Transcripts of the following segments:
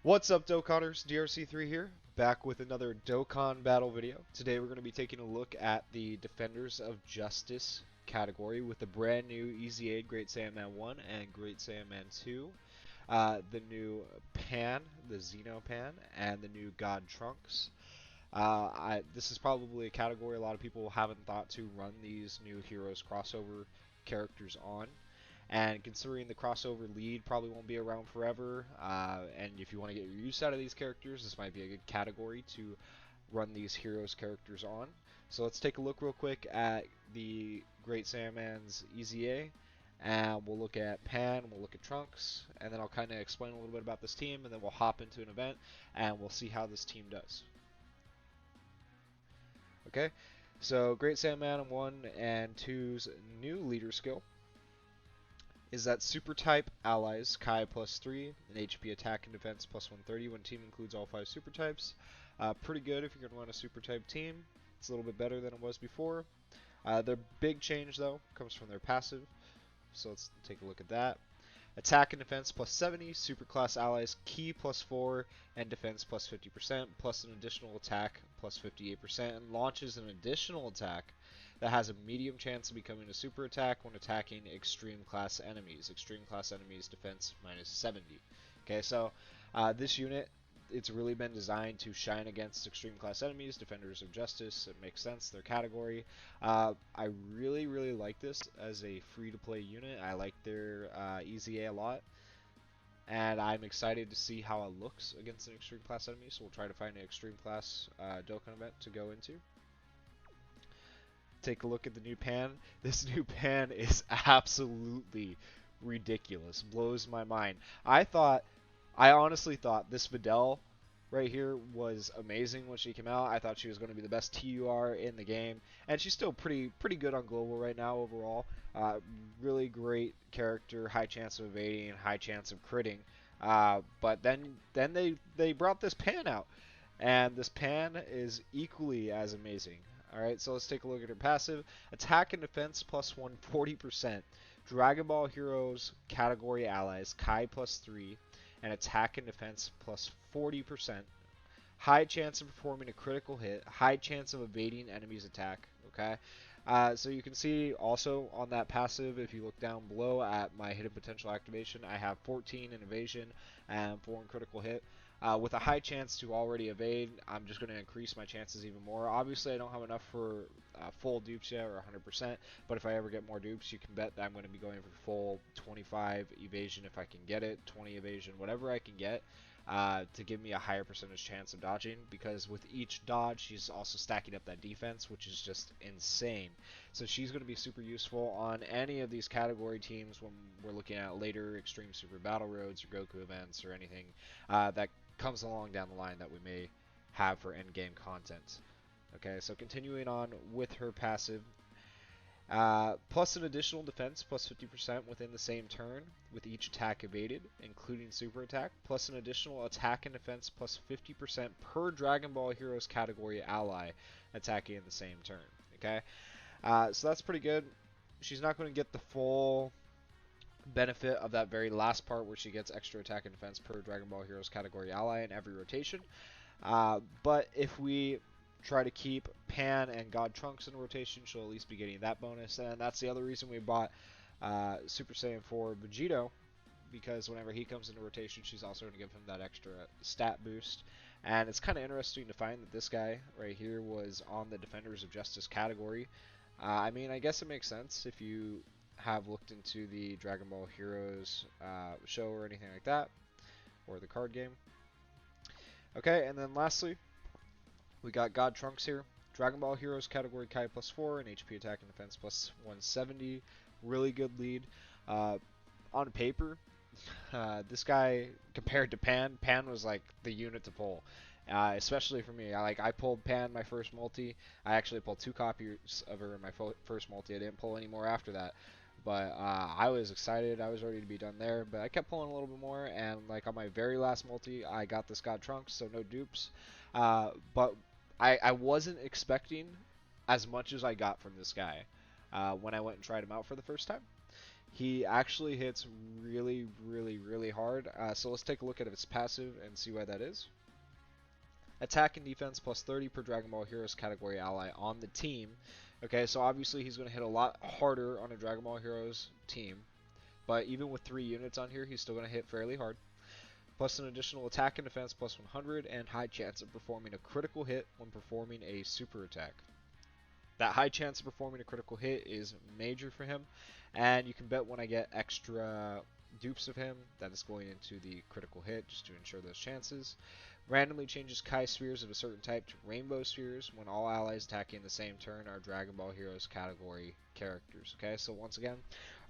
What's up, Dokkaners? DRC3 here, back with another Dokkan battle video. Today we're going to be taking a look at the Defenders of Justice category with the brand new EZA Great Saiyaman 1 and Great Saiyaman 2, the new Pan, the Xeno Pan, and the new God Trunks. This is probably a category a lot of people haven't thought to run these new Heroes crossover characters on. And considering the crossover lead probably won't be around forever, and if you want to get your use out of these characters, this might be a good category to run these heroes characters on. So let's take a look real quick at the Great Saiyaman's EZA, and we'll look at Pan, we'll look at Trunks, and then I'll kind of explain a little bit about this team, and then we'll hop into an event, and we'll see how this team does. Okay, so Great Saiyaman 1 and 2's new leader skill is that super type allies Kai plus 3 and HP attack and defense plus 130 when team includes all 5 super types. Pretty good if you're going to run a super type team. It's a little bit better than it was before. Their big change though comes from their passive, so let's take a look at that. Attack and defense plus 70, superclass allies Ki plus 4, and defense plus 50%, plus an additional attack plus 58%, and launches an additional attack that has a medium chance of becoming a super attack when attacking extreme class enemies. Extreme class enemies defense minus 70. Okay, so this unit, it's really been designed to shine against extreme class enemies, defenders of justice. It makes sense, their category. I really like this as a free-to-play unit. I like their EZA a lot, and I'm excited to see how it looks against an extreme class enemy. So we'll try to find an extreme class Dokkan event to go into. Take a look at the new pan. This new pan is absolutely ridiculous. Blows my mind. I honestly thought this Videl right here was amazing when she came out. I thought she was going to be the best TUR in the game, and she's still pretty good on global right now overall. Really great character, high chance of evading, high chance of critting. But then they brought this pan out, and this pan is equally as amazing. Alright, so let's take a look at her passive. Attack and defense plus 140%. Dragon Ball Heroes category allies, Kai plus 3, and attack and defense plus 40%. High chance of performing a critical hit, high chance of evading enemy's attack. Okay, so you can see also on that passive, if you look down below at my hidden potential activation, I have 14 in evasion and 4 in critical hit. With a high chance to already evade, I'm just going to increase my chances even more. Obviously, I don't have enough for full dupes yet, or 100%, but if I ever get more dupes, you can bet that I'm going to be going for full 25 evasion if I can get it, 20 evasion, whatever I can get, to give me a higher percentage chance of dodging, because with each dodge, she's also stacking up that defense, which is just insane. So she's going to be super useful on any of these category teams when we're looking at later Extreme Super Battle Roads or Goku events or anything that comes along down the line that we may have for endgame content. Okay, so continuing on with her passive, plus an additional defense plus 50% within the same turn with each attack evaded, including super attack, plus an additional attack and defense plus 50% per Dragon Ball Heroes category ally attacking in the same turn. Okay, so that's pretty good. She's not going to get the full benefit of that very last part where she gets extra attack and defense per Dragon Ball Heroes category ally in every rotation. But if we try to keep Pan and God Trunks in rotation, she'll at least be getting that bonus. And that's the other reason we bought Super Saiyan 4 Vegito, because whenever he comes into rotation, she's also going to give him that extra stat boost. And it's kind of interesting to find that this guy right here was on the Defenders of Justice category. I mean, I guess it makes sense if you have looked into the Dragon Ball Heroes show or anything like that, or the card game. Okay, and then lastly, we got God Trunks here. Dragon Ball Heroes category Kai plus 4 and HP attack and defense plus 170. Really good lead. On paper, this guy compared to Pan was like the unit to pull. Especially for me, I pulled Pan my first multi. I actually pulled 2 copies of her in my first multi. I didn't pull any more after that. But I was excited. I was ready to be done there. But I kept pulling a little bit more. And like on my very last multi, I got this God Trunks, so no dupes. But I wasn't expecting as much as I got from this guy when I went and tried him out for the first time. He actually hits really, really, really hard. So let's take a look at its passive and see why that is. Attack and defense plus 30 per Dragon Ball Heroes category ally on the team. Okay, so obviously he's going to hit a lot harder on a Dragon Ball Heroes team. But even with 3 units on here, he's still going to hit fairly hard. Plus an additional attack and defense plus 100 and high chance of performing a critical hit when performing a super attack. That high chance of performing a critical hit is major for him, and you can bet when I get extra dupes of him that it's going into the critical hit just to ensure those chances. Randomly changes Kai spheres of a certain type to rainbow spheres when all allies attacking the same turn are Dragon Ball Heroes category characters. Okay, so once again,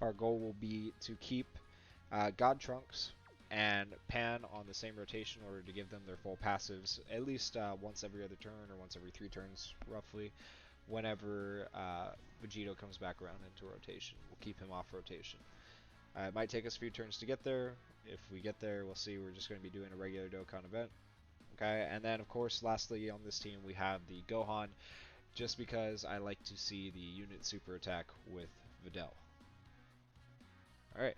our goal will be to keep God Trunks and Pan on the same rotation in order to give them their full passives at least once every other turn or once every 3 turns roughly. Whenever Vegito comes back around into rotation, we'll keep him off rotation. It might take us a few turns to get there. If we get there, we'll see. We're just going to be doing a regular Dokkan event. Okay, and then of course, lastly on this team, we have the Gohan, just because I like to see the unit super attack with Videl. Alright,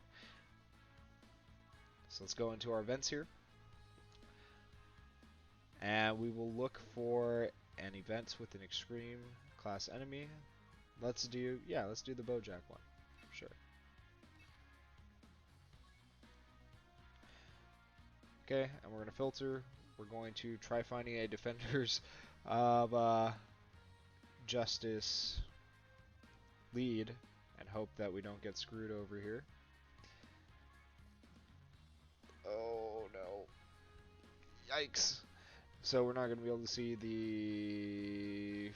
so let's go into our events here. And we will look for an event with an extreme class enemy. Let's do the Bojack one. Sure. Okay, and we're going to filter. We're going to try finding a Defenders of Justice lead and hope that we don't get screwed over here. Oh no. Yikes. So we're not going to be able to see the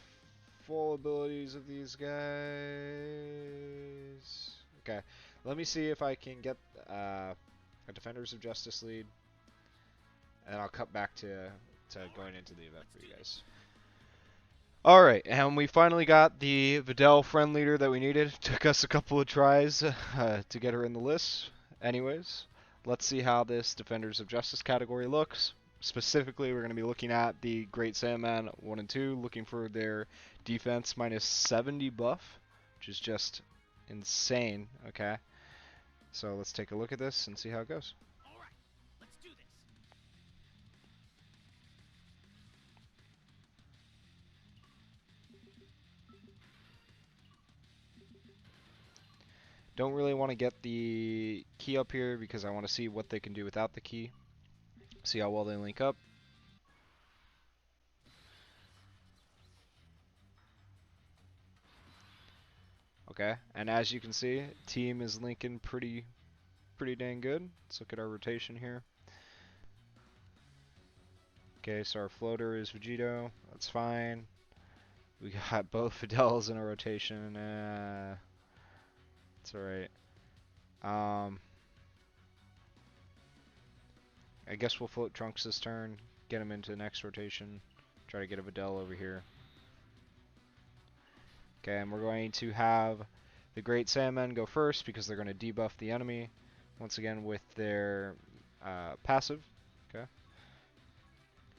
full abilities of these guys. Okay, let me see if I can get a Defenders of Justice lead, and I'll cut back to going into the event for you guys. Alright, and we finally got the Videl friend leader that we needed. Took us a couple of tries to get her in the list. Anyways, let's see how this Defenders of Justice category looks. Specifically, we're going to be looking at the Great Saiyaman 1 and 2, looking for their defense minus 70 buff, which is just insane, okay? So let's take a look at this and see how it goes. Alright, let's do this. Don't really want to get the key up here because I want to see what they can do without the key. See how well they link up. Okay, and as you can see, team is linking pretty dang good. Let's look at our rotation here. Okay, so our floater is Vegito. That's fine. We got both Fidels in a rotation. It's alright. I guess we'll float Trunks this turn, get him into the next rotation, try to get a Videl over here. Okay, and we're going to have the Great Saiyaman go first because they're going to debuff the enemy once again with their passive. Okay.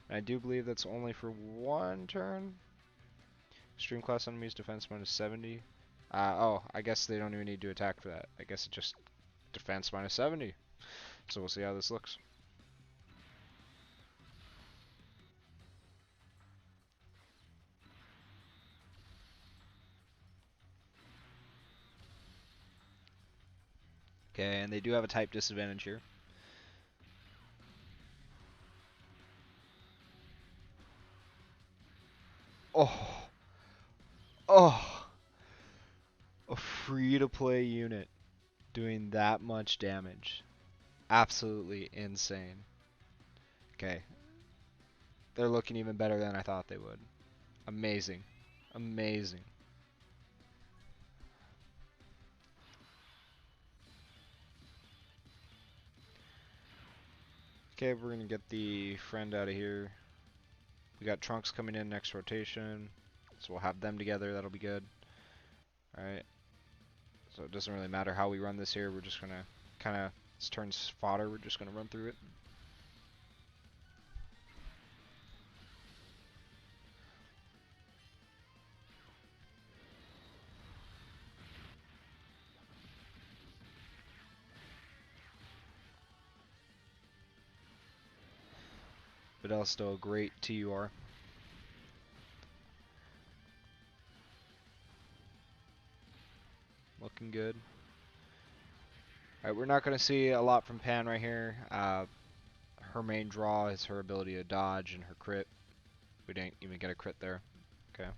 And I do believe that's only for 1 turn. Extreme class enemies defense minus 70. Oh, I guess they don't even need to attack for that. I guess it just defense minus 70. So we'll see how this looks. Okay, and they do have a type disadvantage here. Oh. Oh. A free-to-play unit doing that much damage. Absolutely insane. Okay. They're looking even better than I thought they would. Amazing. Amazing. Okay, we're going to get the friend out of here. We got Trunks coming in next rotation. So we'll have them together. That'll be good. Alright. So it doesn't really matter how we run this here. We're just going to kind of, this turn's fodder. We're just going to run through it. Vidal's still a great TUR. Looking good. Alright, we're not going to see a lot from Pan right here. Her main draw is her ability to dodge and her crit. We didn't even get a crit there. Okay.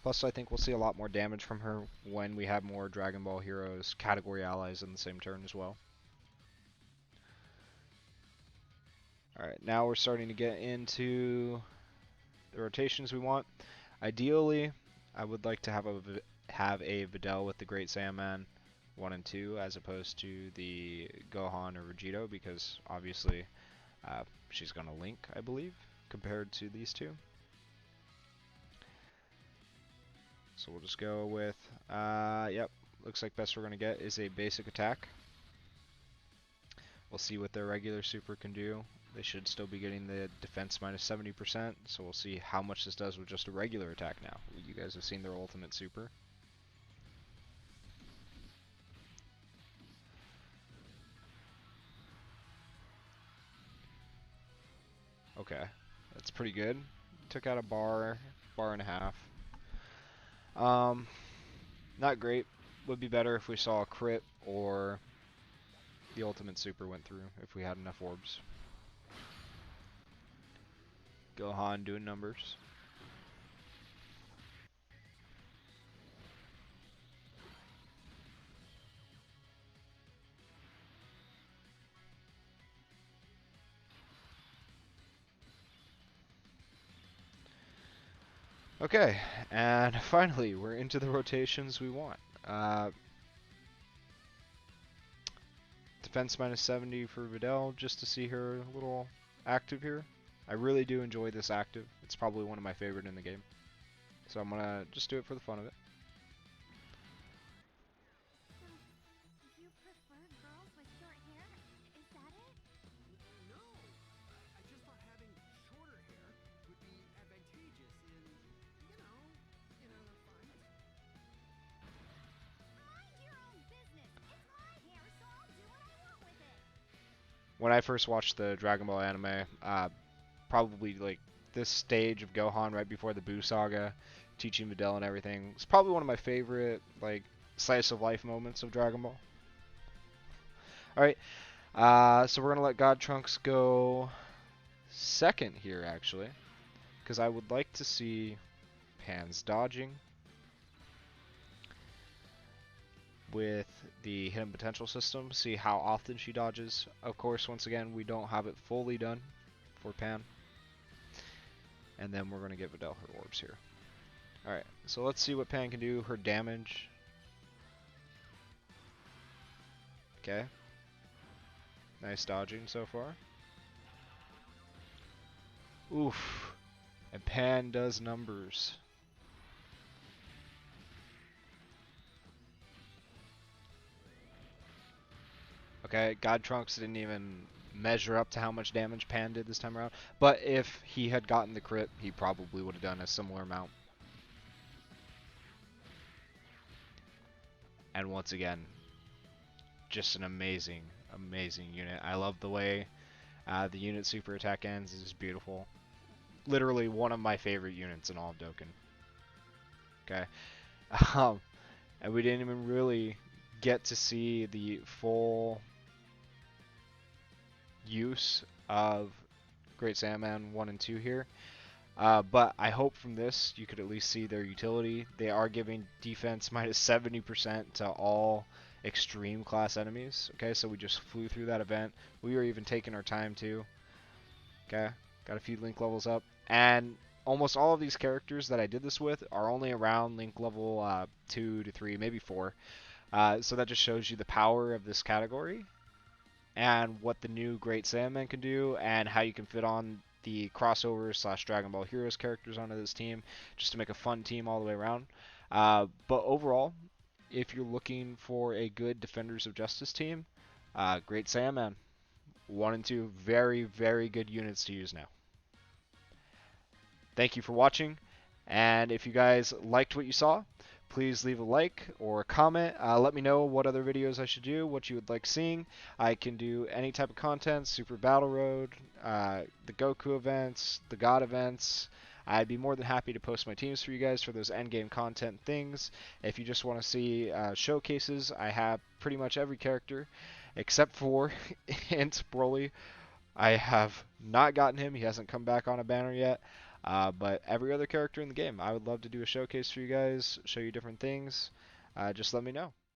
Plus, I think we'll see a lot more damage from her when we have more Dragon Ball Heroes category allies in the same turn as well. Alright, now we're starting to get into the rotations we want. Ideally, I would like to have a Videl with the Great Saiyaman 1 and 2 as opposed to the Gohan or Vegito, because obviously she's going to link, I believe, compared to these two. So we'll just go with, yep, looks like best we're going to get is a basic attack. We'll see what their regular super can do. They should still be getting the defense minus 70%, so we'll see how much this does with just a regular attack now. You guys have seen their ultimate super. Okay, that's pretty good. Took out a bar and a half. Not great. Would be better if we saw a crit or the ultimate super went through if we had enough orbs. Gohan doing numbers. Okay, and finally we're into the rotations we want. Defense minus 70 for Videl, just to see her a little active here. I really do enjoy this active. It's probably one of my favorite in the game. So I'm gonna just do it for the fun of it. You prefer girls with short hair? Is that it? No, I just thought having shorter hair would be advantageous in, in a fight. Mind your own business. It's my hair, so I'll do what I want with it. When I first watched the Dragon Ball anime, probably like this stage of Gohan right before the Buu saga, teaching Videl and everything, it's probably one of my favorite like slice of life moments of Dragon Ball. Alright, so we're gonna let God Trunks go second here actually, because I would like to see Pan's dodging with the hidden potential system, see how often she dodges. Of course, once again, we don't have it fully done for Pan. And then we're going to give Videl her orbs here. Alright, so let's see what Pan can do. Her damage. Okay. Nice dodging so far. Oof. And Pan does numbers. Okay, God Trunks didn't even measure up to how much damage Pan did this time around. But if he had gotten the crit, he probably would have done a similar amount. And once again, just an amazing, amazing unit. I love the way the unit super attack ends. It's just beautiful. Literally one of my favorite units in all of Dokkan. Okay. And we didn't even really get to see the full use of Great Saiyaman 1 and 2 here. But I hope from this you could at least see their utility. They are giving defense minus 70% to all extreme class enemies. Okay, so we just flew through that event. We were even taking our time too. Okay, got a few link levels up. And almost all of these characters that I did this with are only around link level 2 to 3, maybe 4. So that just shows you the power of this category and what the new Great Saiyaman can do and how you can fit on the crossover / Dragon Ball Heroes characters onto this team just to make a fun team all the way around. But overall, if you're looking for a good Defenders of Justice team, Great Saiyaman 1 and 2, very, very good units to use now. Thank you for watching, and if you guys liked what you saw, please leave a like or a comment. Let me know what other videos I should do, what you would like seeing. I can do any type of content, Super Battle Road, the Goku events, the God events. I'd be more than happy to post my teams for you guys for those endgame content things. If you just want to see showcases, I have pretty much every character except for Int Broly. I have not gotten him. He hasn't come back on a banner yet. But every other character in the game, I would love to do a showcase for you guys, show you different things. Just let me know.